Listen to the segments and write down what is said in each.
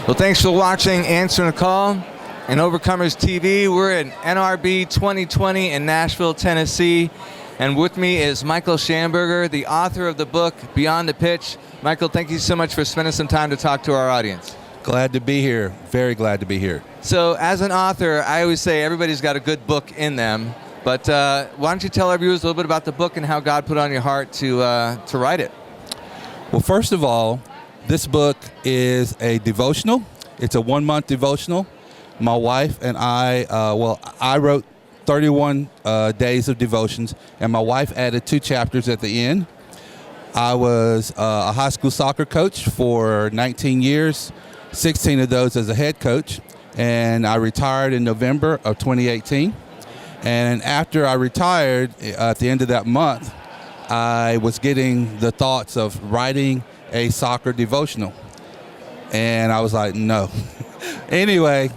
Well, thanks for watching Answering the Call and Overcomers TV. We're at NRB 2020 in Nashville, Tennessee. And with me is Michael Schamberger, the author of the book, Beyond the Pitch. Michael, thank you so much for spending some time to talk to our audience. Glad to be here. Very glad to be here. So as an author, I always say everybody's got a good book in them. But why don't you tell our viewers a little bit about the book and how God put on your heart to write it? Well, first of all, this book is a devotional. It's a 1-month devotional. My wife and I wrote 31 days of devotions, and my wife added 2 chapters at the end. I was a high school soccer coach for 19 years, 16 of those as a head coach, and I retired in November of 2018. And after I retired, at the end of that month, I was getting the thoughts of writing a soccer devotional. And I was like, no. Anyway,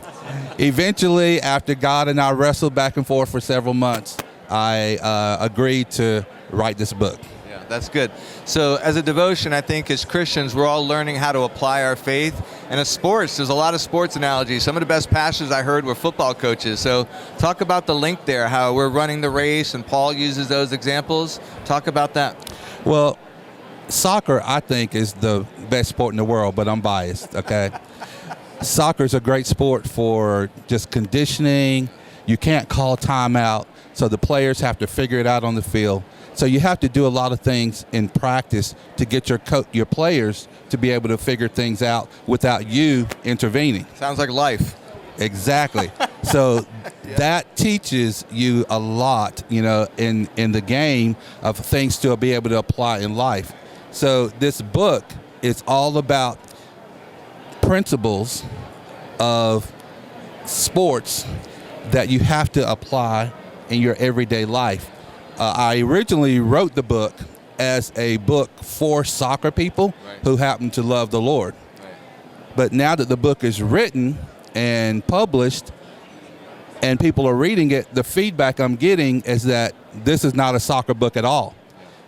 eventually, after God and I wrestled back and forth for several months, I agreed to write this book. Yeah, that's good. So as a devotion, I think as Christians, we're all learning how to apply our faith. And as sports, there's a lot of sports analogies. Some of the best pastors I heard were football coaches. So talk about the link there, how we're running the race, and Paul uses those examples. Talk about that. Well, soccer, I think, is the best sport in the world, but I'm biased, okay? Soccer is a great sport for just conditioning. You can't call timeout, so the players have to figure it out on the field. So you have to do a lot of things in practice to get your players to be able to figure things out without you intervening. Sounds like life. Exactly. So that teaches you a lot, in the game of things to be able to apply in life. So this book is all about principles of sports that you have to apply in your everyday life. I originally wrote the book as a book for soccer people who happen to love the Lord. But now that the book is written and published and people are reading it, the feedback I'm getting is that this is not a soccer book at all.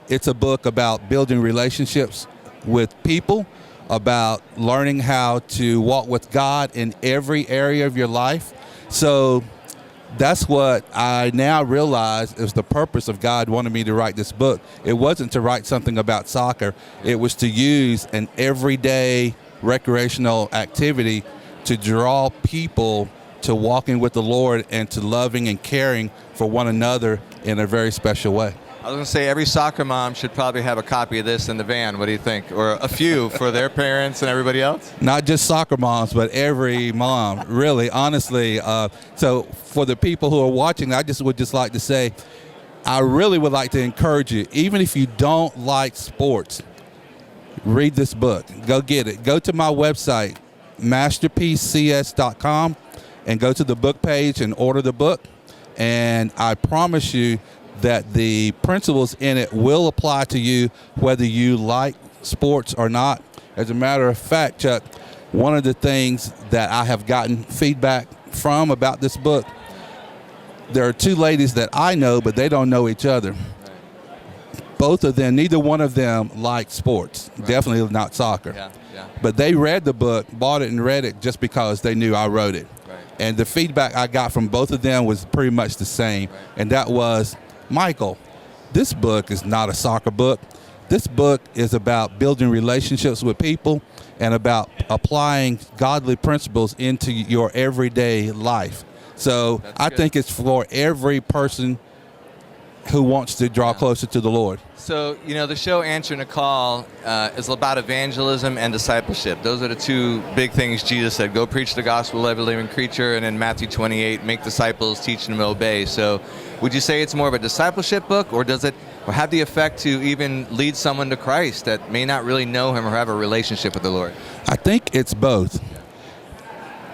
It's a book about building relationships with people, about learning how to walk with God in every area of your life. So that's what I now realize is the purpose of God wanting me to write this book. It wasn't to write something about soccer. It was to use an everyday recreational activity to draw people to walking with the Lord and to loving and caring for one another in a very special way. I was going to say every soccer mom should probably have a copy of this in the van. What do you think? Or a few for their parents and everybody else? Not just soccer moms, but every mom, really, honestly. So for the people who are watching, I would just like to say, I really would like to encourage you, even if you don't like sports, read this book. Go get it. Go to my website, masterpiececs.com, and go to the book page and order the book. And I promise you that the principles in it will apply to you whether you like sports or not. As a matter of fact, Chuck, one of the things that I have gotten feedback from about this book, there are 2 ladies that I know, but they don't know each other. Both of them, neither one of them like sports, definitely not soccer. But they read the book, bought it and read it just because they knew I wrote it. And the feedback I got from both of them was pretty much the same. And that was, Michael, this book is not a soccer book. This book is about building relationships with people and about applying godly principles into your everyday life. So I think it's for every person who wants to draw closer to the Lord. So, the show Answering the Call is about evangelism and discipleship. Those are the 2 big things Jesus said. Go preach the gospel to every living creature, and in Matthew 28, make disciples, teach them to obey. So would you say it's more of a discipleship book, or does it have the effect to even lead someone to Christ that may not really know him or have a relationship with the Lord? I think it's both.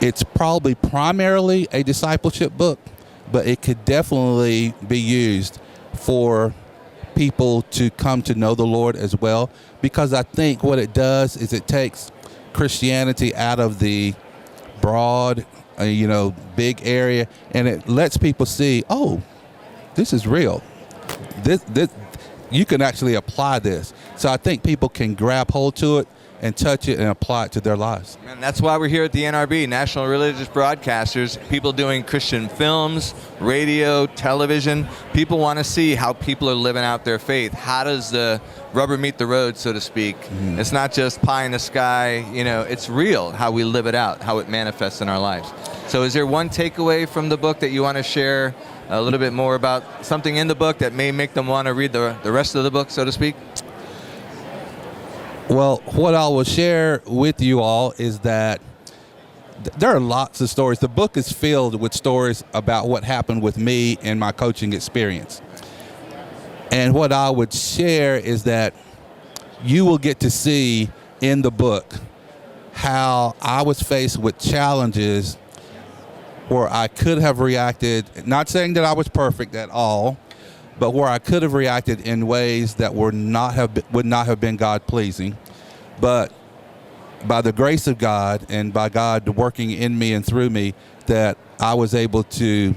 It's probably primarily a discipleship book, but it could definitely be used for people to come to know the Lord as well, because I think what it does is it takes Christianity out of the broad, big area, and it lets people see, oh, this is real. This you can actually apply this. So I think people can grab hold to it and touch it and apply it to their lives. And that's why we're here at the NRB, National Religious Broadcasters, people doing Christian films, radio, television. People want to see how people are living out their faith. How does the rubber meet the road, so to speak? It's not just pie in the sky, it's real how we live it out, how it manifests in our lives. So is there one takeaway from the book that you want to share a little bit more about, something in the book that may make them want to read the rest of the book, so to speak? Well, what I will share with you all is that there are lots of stories. The book is filled with stories about what happened with me and my coaching experience. And what I would share is that you will get to see in the book how I was faced with challenges where I could have reacted, not saying that I was perfect at all, but where I could have reacted in ways that would not have been God-pleasing. But by the grace of God and by God working in me and through me, that I was able to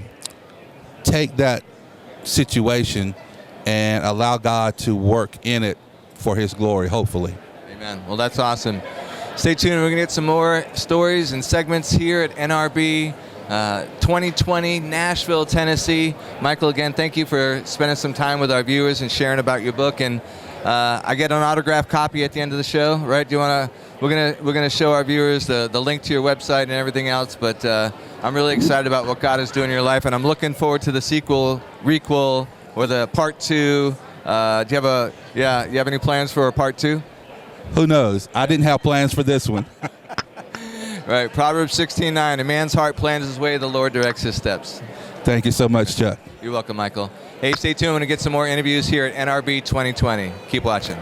take that situation and allow God to work in it for His glory, hopefully. Amen. Well, that's awesome. Stay tuned. We're going to get some more stories and segments here at NRB 2020, Nashville, Tennessee. Michael, again, thank you for spending some time with our viewers and sharing about your book. And I get an autographed copy at the end of the show, right? Do you want to? We're gonna show our viewers the link to your website and everything else. But I'm really excited about what God is doing in your life, and I'm looking forward to the sequel, requel, or the part 2. Do you have any plans for a part 2? Who knows? I didn't have plans for this one. Right, Proverbs 16:9, a man's heart plans his way, the Lord directs his steps. Thank you so much, Chuck. You're welcome, Michael. Hey, stay tuned. We're going to get some more interviews here at NRB 2020. Keep watching.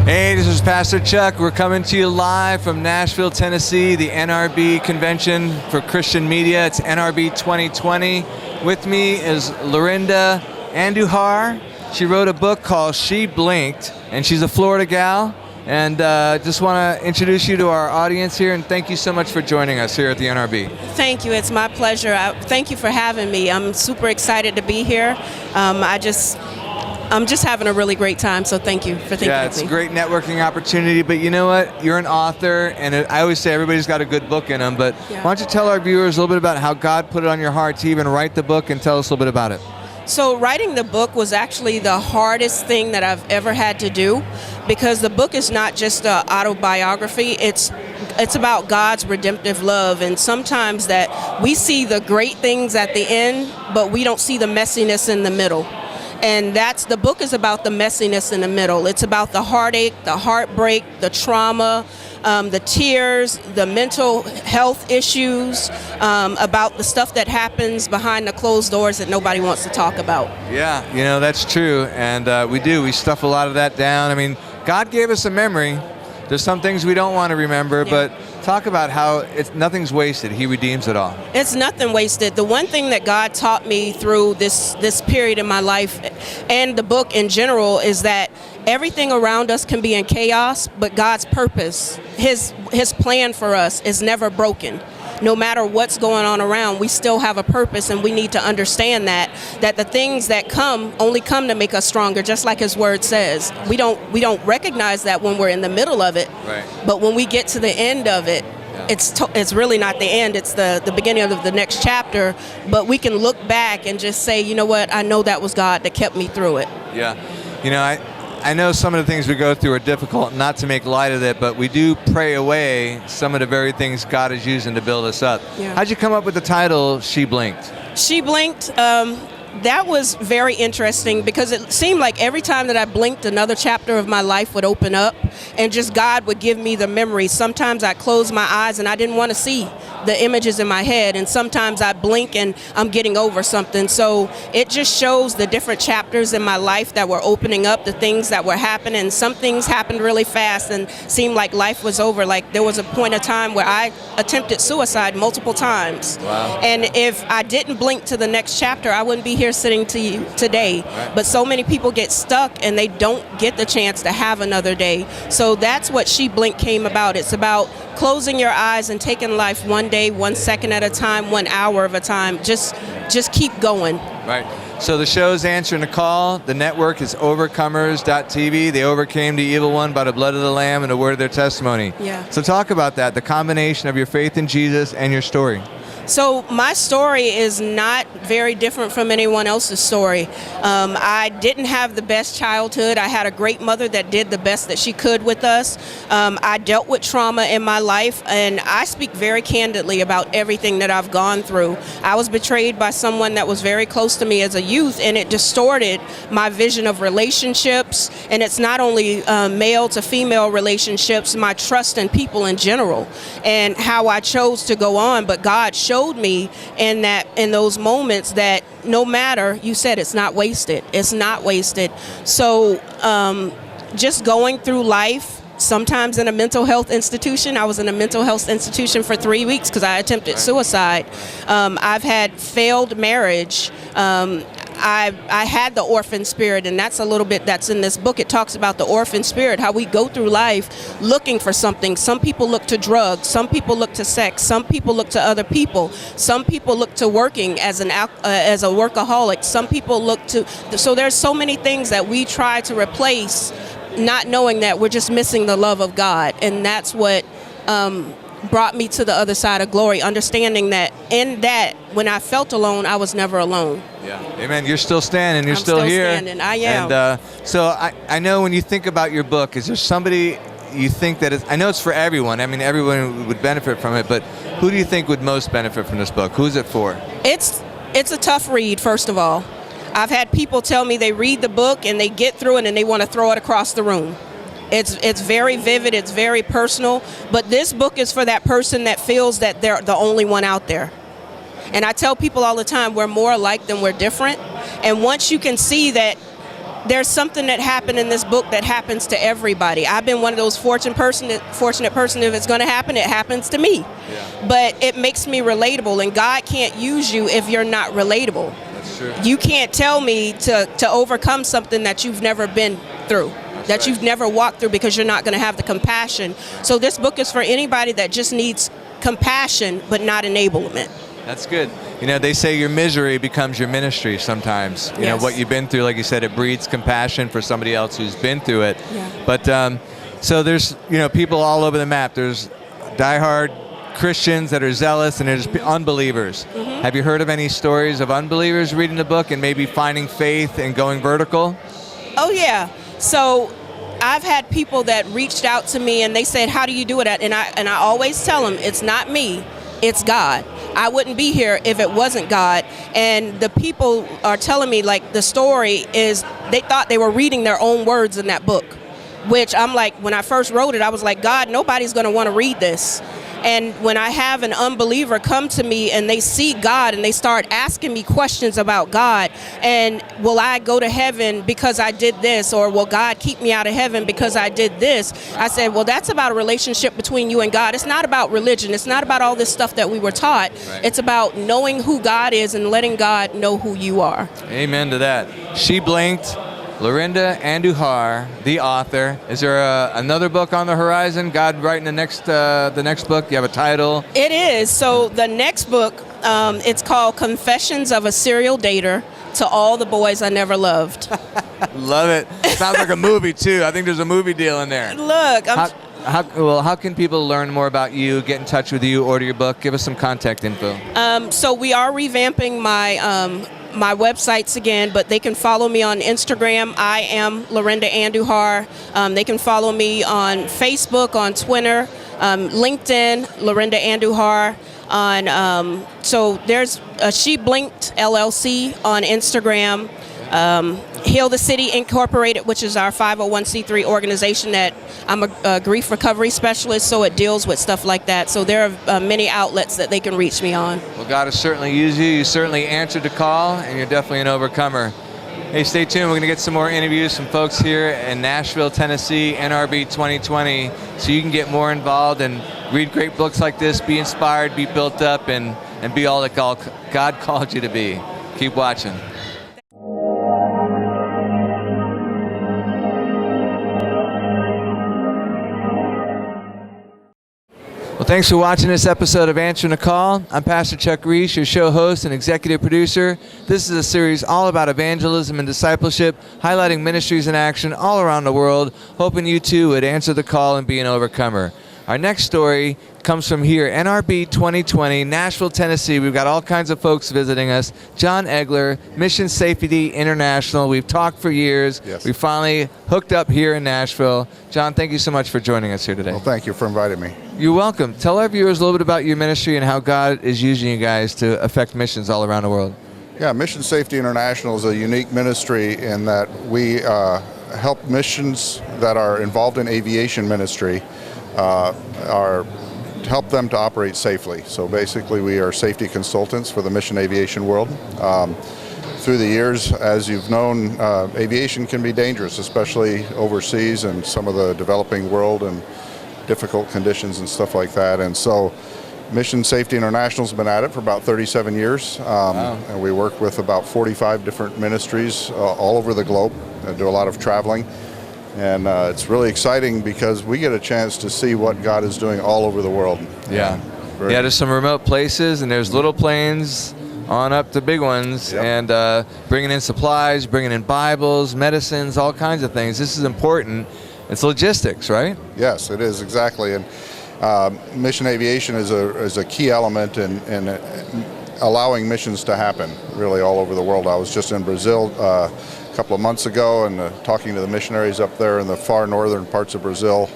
Hey, this is Pastor Chuck. We're coming to you live from Nashville, Tennessee, the NRB Convention for Christian Media. It's NRB 2020. With me is Lorinda Andujar. She wrote a book called She Blinked, and she's a Florida gal. And just want to introduce you to our audience here, and thank you so much for joining us here at the NRB. Thank you. It's my pleasure. Thank you for having me. I'm super excited to be here. I'm just having a really great time, so thank you for thinking of me. Yeah, it's a great networking opportunity, but you know what? You're an author, and I always say everybody's got a good book in them, but why don't you tell our viewers a little bit about how God put it on your heart to even write the book, and tell us a little bit about it. So writing the book was actually the hardest thing that I've ever had to do, because the book is not just an autobiography. It's about God's redemptive love, and sometimes that we see the great things at the end, but we don't see the messiness in the middle. And the book is about the messiness in the middle. It's about the heartache, the heartbreak, the trauma, the tears, the mental health issues, about the stuff that happens behind the closed doors that nobody wants to talk about. Yeah, that's true, and we stuff a lot of that down. I mean, God gave us a memory. There's some things we don't want to remember, but talk about how nothing's wasted. He redeems it all. It's nothing wasted. The one thing that God taught me through this period in my life and the book in general is that everything around us can be in chaos, but God's purpose, His plan for us is never broken. No matter what's going on around, we still have a purpose, and we need to understand that the things that come only come to make us stronger, just like His word says. We don't recognize that when we're in the middle of it, right. But when we get to the end of it, it's really not the end, it's the beginning of the next chapter, but we can look back and just say, you know what, I know that was God that kept me through it. Yeah, I know some of the things we go through are difficult, not to make light of it, but we do pray away some of the very things God is using to build us up. Yeah. How'd you come up with the title, She Blinked? She Blinked, that was very interesting, because it seemed like every time that I blinked, another chapter of my life would open up, and just God would give me the memories. Sometimes I'd close my eyes and I didn't want to see the images in my head, and sometimes I blink and I'm getting over something. So it just shows the different chapters in my life that were opening up, the things that were happening. Some things happened really fast and seemed like life was over. Like there was a point of time where I attempted suicide multiple times. Wow. And if I didn't blink to the next chapter, I wouldn't be here sitting to you today. Right. But so many people get stuck and they don't get the chance to have another day. So that's what She Blinked came about. It's about closing your eyes and taking life one day, 1 second at a time, 1 hour of a time. Just just keep going. Right. So the show's Answering the Call. The network is overcomers.tv. They overcame the evil one by the blood of the Lamb and the word of their testimony. Yeah. So talk about that, the combination of your faith in Jesus and your story. So my story is not very different from anyone else's story. I didn't have the best childhood. I had a great mother that did the best that she could with us. I dealt with trauma in my life, and I speak very candidly about everything that I've gone through. I was betrayed by someone that was very close to me as a youth, and it distorted my vision of relationships. And it's not only male to female relationships, my trust in people in general, and how I chose to go on. But God showed me in those moments that no matter, you said it's not wasted. It's not wasted. So just going through life, sometimes in a mental health institution. I was in a mental health institution for 3 weeks because I attempted suicide. I've had failed marriage. I had the orphan spirit, and that's a little bit that's in this book. It talks about the orphan spirit, how we go through life looking for something. Some people look to drugs, some people look to sex, some people look to other people, some people look to working as a workaholic, some people look to, so there's so many things that we try to replace, not knowing that we're just missing the love of God. And that's what brought me to the other side of glory, understanding that in that, when I felt alone, I was never alone. Yeah. Amen. You're still standing. You're I'm still here. Standing. I am. And so I know when you think about your book, is there somebody you think that is, I know it's for everyone. I mean, everyone would benefit from it, but who do you think would most benefit from this book? Who's it for? It's a tough read, first of all. I've had people tell me they read the book and they get through it and they want to throw it across the room. It's very vivid, it's very personal, but this book is for that person that feels that they're the only one out there. And I tell people all the time, we're more alike than we're different. And once you can see that there's something that happened in this book that happens to everybody. I've been one of those fortunate person, if it's going to happen, it happens to me. Yeah. But it makes me relatable, and God can't use you if you're not relatable. That's true. You can't tell me to overcome something that you've never been through. That you've never walked through, because you're not going to have the compassion. So this book is for anybody that just needs compassion but not enablement. That's good. You know, they say your misery becomes your ministry sometimes. You know, what you've been through, like you said, it breeds compassion for somebody else who's been through it. Yeah. But so there's, you know, people all over the map. There's diehard Christians that are zealous, and there's unbelievers. Mm-hmm. Have you heard of any stories of unbelievers reading the book and maybe finding faith and going vertical? Oh, yeah. So I've had people that reached out to me and they said, how do you do it? And I always tell them, it's not me, it's God. I wouldn't be here if it wasn't God. And the people are telling me, like, the story is they thought they were reading their own words in that book, which I'm like, when I first wrote it, I was like, God, nobody's going to want to read this. And when I have an unbeliever come to me and they see God and they start asking me questions about God, and will I go to heaven because I did this, or will God keep me out of heaven because I did this? I said, well, that's about a relationship between you and God. It's not about religion. It's not about all this stuff that we were taught. Right. It's about knowing who God is and letting God know who you are. Amen to that. She blinked. Lorinda Andujar, the author. Is there another book on the horizon? God writing the next book? You have a title? It is. So the next book, it's called Confessions of a Serial Dater to All the Boys I Never Loved. Love it. Sounds like a movie too. I think there's a movie deal in there. Look, how can people learn more about you, get in touch with you, order your book? Give us some contact info. So we are revamping my websites again, but they can follow me on Instagram. I am Lorinda Andujar. They can follow me on Facebook, on Twitter, LinkedIn, Lorinda Andujar. So there's She Blinked LLC on Instagram. Heal the City Incorporated, which is our 501c3 organization that I'm a grief recovery specialist, so it deals with stuff like that. So there are many outlets that they can reach me on. Well, God has certainly used you. You certainly answered the call, and you're definitely an overcomer. Hey, stay tuned. We're going to get some more interviews from folks here in Nashville, Tennessee, NRB 2020, so you can get more involved and read great books like this, be inspired, be built up, and be all that God called you to be. Keep watching. Well, Well, thanks for watching this episode of Answering the Call. I'm Pastor Chuck Reese, your show host and executive producer. This is a series all about evangelism and discipleship, highlighting ministries in action all around the world, hoping you too would answer the call and be an overcomer. Our next story comes from here, NRB 2020, Nashville, Tennessee. We've got all kinds of folks visiting us. John Egler, Mission Safety International. We've talked for years. Yes. We finally hooked up here in Nashville. John, thank you so much for joining us here today. Well, thank you for inviting me. You're welcome. Tell our viewers a little bit about your ministry and how God is using you guys to affect missions all around the world. Yeah, Mission Safety International is a unique ministry in that we help missions that are involved in aviation ministry help them to operate safely. So basically we are safety consultants for the mission aviation world. Through the years, as you've known, aviation can be dangerous, especially overseas and some of the developing world and difficult conditions and stuff like that. And so Mission Safety International has been at it for about 37 years. Wow. And we work with about 45 different ministries all over the globe, do a lot of traveling. And it's really exciting because we get a chance to see what God is doing all over the world. Yeah. Yeah, there's some remote places, and there's little planes on up to big ones, Yep. and bringing in supplies, bringing in Bibles, medicines, all kinds of things. This is important. It's logistics, right? Yes, it is, exactly. And mission aviation is a key element in allowing missions to happen really all over the world. I was just in Brazil a couple of months ago and talking to the missionaries up there in the far northern parts of Brazil.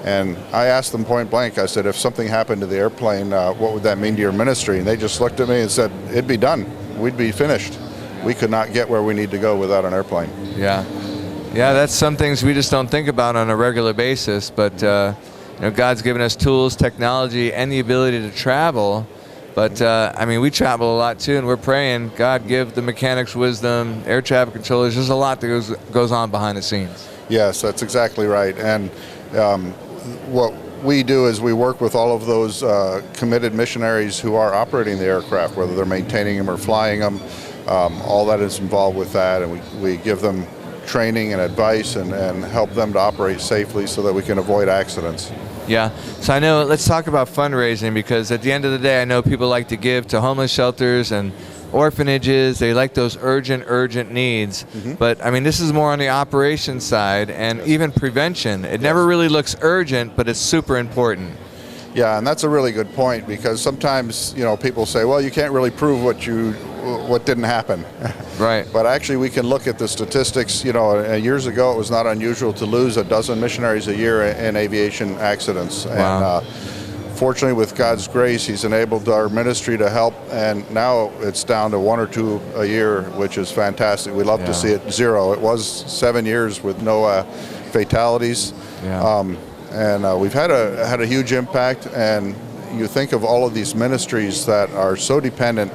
And I asked them point blank, I said, if something happened to the airplane, what would that mean to your ministry? And they just looked at me and said, it'd be done. We'd be finished. We could not get where we need to go without an airplane. Yeah. Yeah, that's some things we just don't think about on a regular basis, but God's given us tools, technology, and the ability to travel. But, we travel a lot, too, and we're praying, God, give the mechanics wisdom, air traffic controllers. There's a lot that goes on behind the scenes. Yes, that's exactly right. And what we do is we work with all of those committed missionaries who are operating the aircraft, whether they're maintaining them or flying them. All that is involved with that, and we give them training and advice and help them to operate safely so that we can avoid accidents. Yeah. So I know, let's talk about fundraising, because at the end of the day, I know people like to give to homeless shelters and orphanages. They like those urgent needs. Mm-hmm. But, this is more on the operations side and even prevention. It never really looks urgent, but it's super important. Yeah, and that's a really good point, because sometimes, people say, well, you can't really prove what didn't happen. Right. But actually, we can look at the statistics. Years ago, it was not unusual to lose a dozen missionaries a year in aviation accidents. Wow. And fortunately, with God's grace, He's enabled our ministry to help, and now it's down to 1 or 2 a year, which is fantastic. We love to see it 0. It was 7 years with no fatalities. Yeah. And we've had a huge impact, and you think of all of these ministries that are so dependent.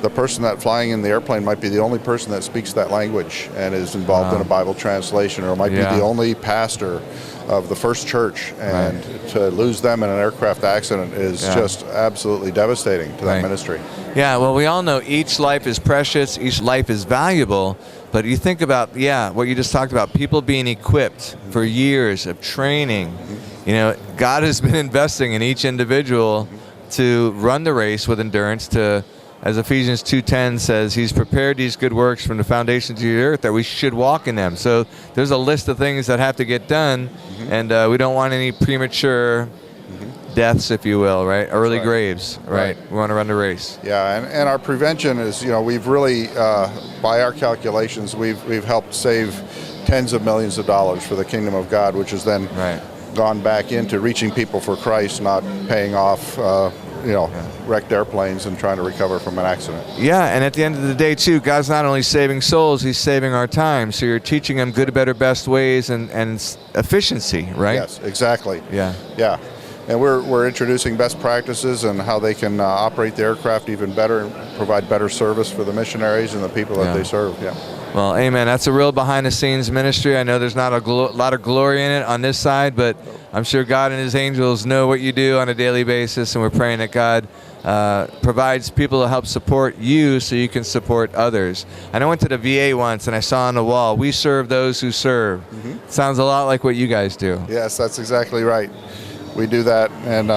The person that flying in the airplane might be the only person that speaks that language and is involved in a Bible translation, or might be the only pastor of the first church, and to lose them in an aircraft accident is just absolutely devastating to that ministry. Yeah, well, we all know each life is precious, each life is valuable, but you think about, what you just talked about, people being equipped for years of training. God has been investing in each individual to run the race with endurance, to, as Ephesians 2:10 says, He's prepared these good works from the foundations of the earth that we should walk in them. So there's a list of things that have to get done, and we don't want any premature deaths, if you will, right? Early graves, right? We want to run the race. Yeah, and our prevention is, we've really, by our calculations, we've helped save tens of millions of dollars for the kingdom of God, which has then gone back into reaching people for Christ, not paying off wrecked airplanes and trying to recover from an accident. Yeah, and at the end of the day, too, God's not only saving souls, He's saving our time. So you're teaching them good, better, best ways and efficiency, right? Yes, exactly. Yeah. Yeah. And we're introducing best practices and how they can operate the aircraft even better and provide better service for the missionaries and the people that they serve. Yeah. Well, amen. That's a real behind-the-scenes ministry. I know there's not a lot of glory in it on this side, but I'm sure God and His angels know what you do on a daily basis, and we're praying that God provides people to help support you so you can support others. And I went to the VA once, and I saw on the wall, "We serve those who serve." Sounds a lot like what you guys do. Yes, that's exactly right. we do that. And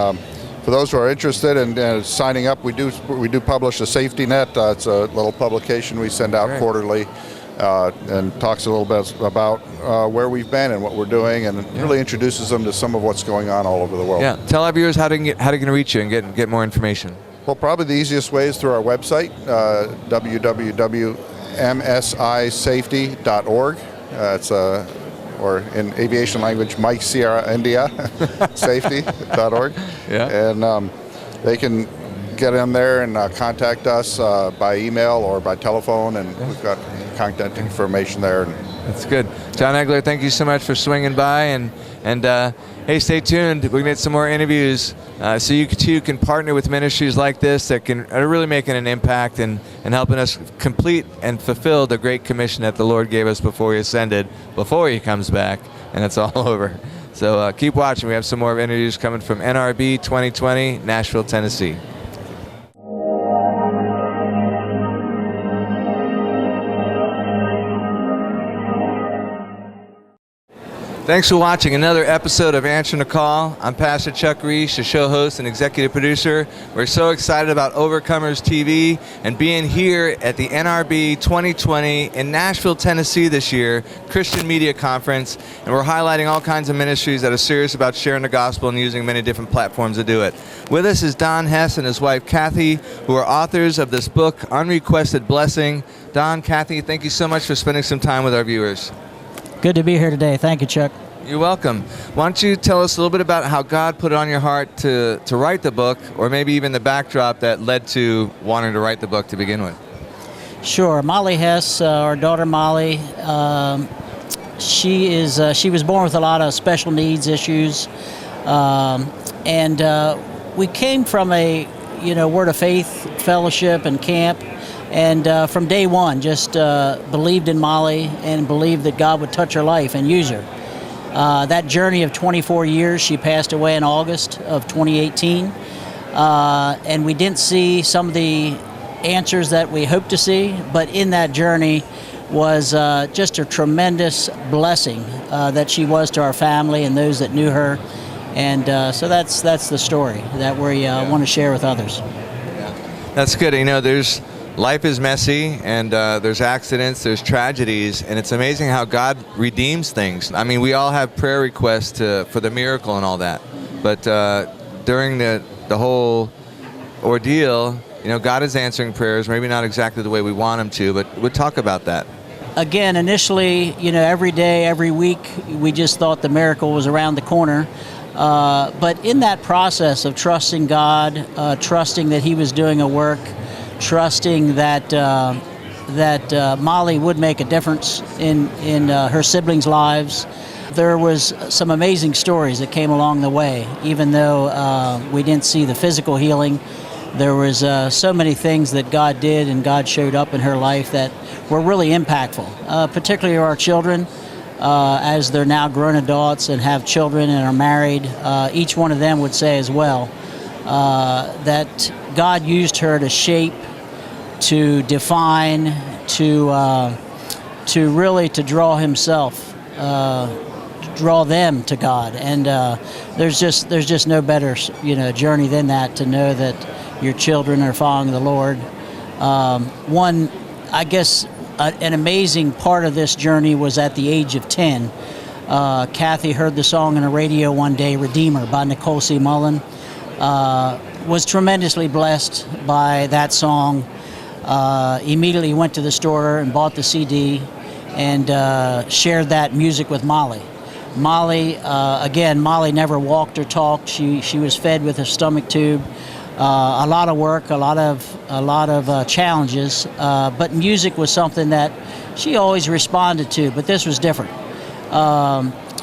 for those who are interested in signing up, we do publish a safety net. It's a little publication we send out quarterly, and talks a little bit about where we've been and what we're doing, and really introduces them to some of what's going on all over the world. Yeah, tell our viewers how to reach you and get more information. Well, probably the easiest way is through our website, www.msisafety.org. It's or in aviation language, Mike Sierra India, safety.org. Yeah. And they can get in there and contact us by email or by telephone, and we've got contact information there. That's good. John Egler, thank you so much for swinging by, and hey, stay tuned. We're going to get some more interviews so you too can partner with ministries like this that are really making an impact and helping us complete and fulfill the great commission that the Lord gave us before He ascended, before He comes back, and it's all over. So keep watching. We have some more interviews coming from NRB 2020, Nashville, Tennessee. Thanks for watching another episode of Answering the Call. I'm Pastor Chuck Reese, the show host and executive producer. We're so excited about Overcomers TV and being here at the NRB 2020 in Nashville, Tennessee this year, Christian Media Conference, and we're highlighting all kinds of ministries that are serious about sharing the gospel and using many different platforms to do it. With us is Don Hess and his wife Kathy, who are authors of this book, Unrequested Blessing. Don, Kathy, thank you so much for spending some time with our viewers. Good to be here today. Thank you, Chuck. You're welcome. Why don't you tell us a little bit about how God put it on your heart to write the book, or maybe even the backdrop that led to wanting to write the book to begin with? Sure. Molly Hess, our daughter Molly, she was born with a lot of special needs issues, and we came from a Word of Faith fellowship and camp. And from day one, just believed in Molly and believed that God would touch her life and use her. That journey of 24 years, she passed away in August of 2018. And we didn't see some of the answers that we hoped to see, but in that journey was just a tremendous blessing that she was to our family and those that knew her. And so that's the story that we want to share with others. Yeah. That's good. Life is messy, and there's accidents, there's tragedies, and it's amazing how God redeems things. I mean, we all have prayer requests for the miracle and all that, but during the whole ordeal, God is answering prayers, maybe not exactly the way we want Him to, but we'll talk about that. Again, initially, every day, every week, we just thought the miracle was around the corner. But in that process of trusting God, trusting that He was doing a work, trusting that Molly would make a difference in her siblings' lives. There was some amazing stories that came along the way. Even though we didn't see the physical healing, there was so many things that God did and God showed up in her life that were really impactful, particularly our children. As they're now grown adults and have children and are married, each one of them would say as well that God used her to shape, to define, to really to draw Himself, draw them to God. And there's just no better journey than that, to know that your children are following the Lord. An amazing part of this journey was at the age of 10. Kathy heard the song on the radio one day, Redeemer by Nicole C. Mullen. Was tremendously blessed by that song. Immediately went to the store and bought the CD and shared that music with Molly. Molly never walked or talked. She was fed with a stomach tube. A lot of work, a lot of challenges, but music was something that she always responded to. But this was different.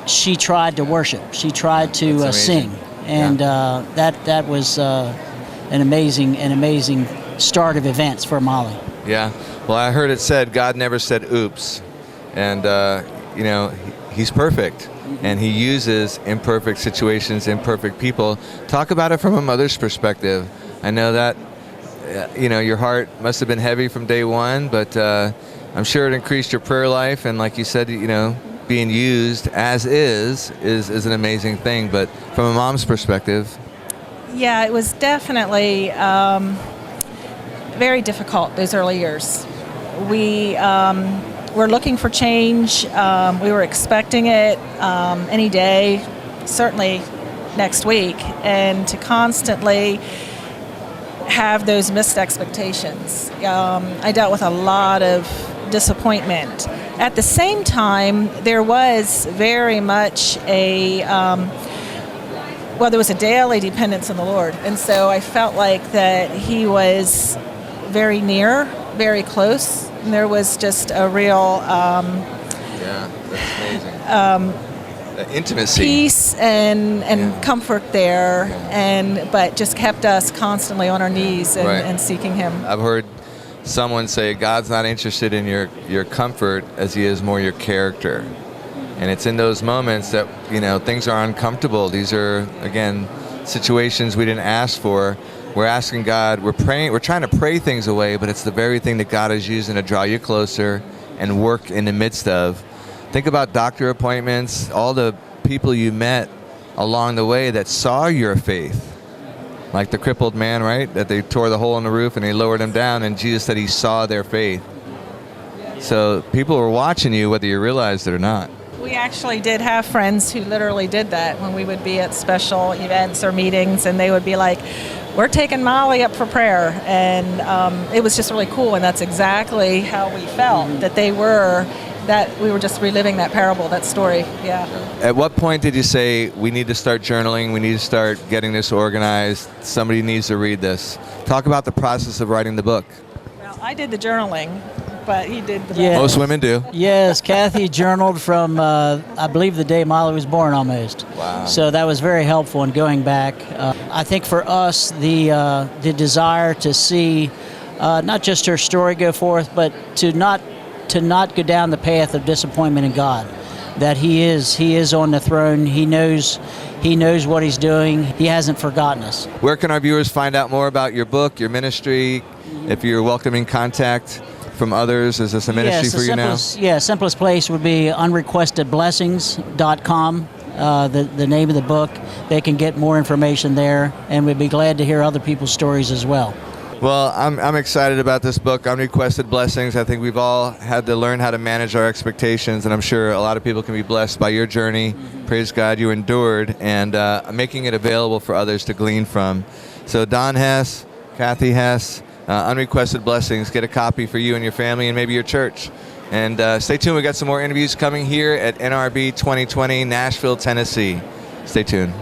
She tried to worship. She tried to sing, and that was an amazing start of events for Molly. Yeah. Well, I heard it said God never said oops, and He's perfect. And He uses imperfect situations, imperfect people. Talk about it from a mother's perspective. I know that, your heart must have been heavy from day one, but I'm sure it increased your prayer life. And like you said, being used as is an amazing thing. But from a mom's perspective, Yeah, it was definitely very difficult those early years. We were looking for change. We were expecting it any day, certainly next week, and to constantly have those missed expectations. I dealt with a lot of disappointment. At the same time, there was very much there was a daily dependence on the Lord. And so I felt like that He was very near, very close. And there was just a real yeah, that's amazing. Intimacy, peace and comfort there, but just kept us constantly on our knees and seeking Him. I've heard someone say God's not interested in your comfort as He is more your character. And it's in those moments that, things are uncomfortable. These are, again, situations we didn't ask for. We're asking God, we're praying, we're trying to pray things away, but it's the very thing that God is using to draw you closer and work in the midst of. Think about doctor appointments, all the people you met along the way that saw your faith. Like the crippled man, right? That they tore the hole in the roof and they lowered him down, and Jesus said He saw their faith. So people were watching you whether you realized it or not. We actually did have friends who literally did that when we would be at special events or meetings, and they would be like, "We're taking Molly up for prayer," and it was just really cool. And that's exactly how we felt, that we were just reliving that parable, that story. Yeah. At what point did you say, we need to start journaling, we need to start getting this organized, somebody needs to read this? Talk about the process of writing the book. Well, I did the journaling, but he did the Yeah. Most women do. Yes, Kathy journaled from, I believe, the day Molly was born almost. Wow. So that was very helpful in going back. I think for us, the desire to see not just her story go forth, but to not go down the path of disappointment in God. That He is on the throne. He knows what He's doing. He hasn't forgotten us. Where can our viewers find out more about your book, your ministry, if you're welcoming contact from others? Is this a ministry for you now? Simplest place would be unrequestedblessings.com, the name of the book. They can get more information there, and we'd be glad to hear other people's stories as well. Well, I'm excited about this book, Unrequested Blessings. I think we've all had to learn how to manage our expectations, and I'm sure a lot of people can be blessed by your journey. Praise God, you endured, and making it available for others to glean from. So Don Hess, Kathy Hess, Unrequested Blessings. Get a copy for you and your family and maybe your church. And stay tuned. We got some more interviews coming here at NRB 2020, Nashville, Tennessee. Stay tuned.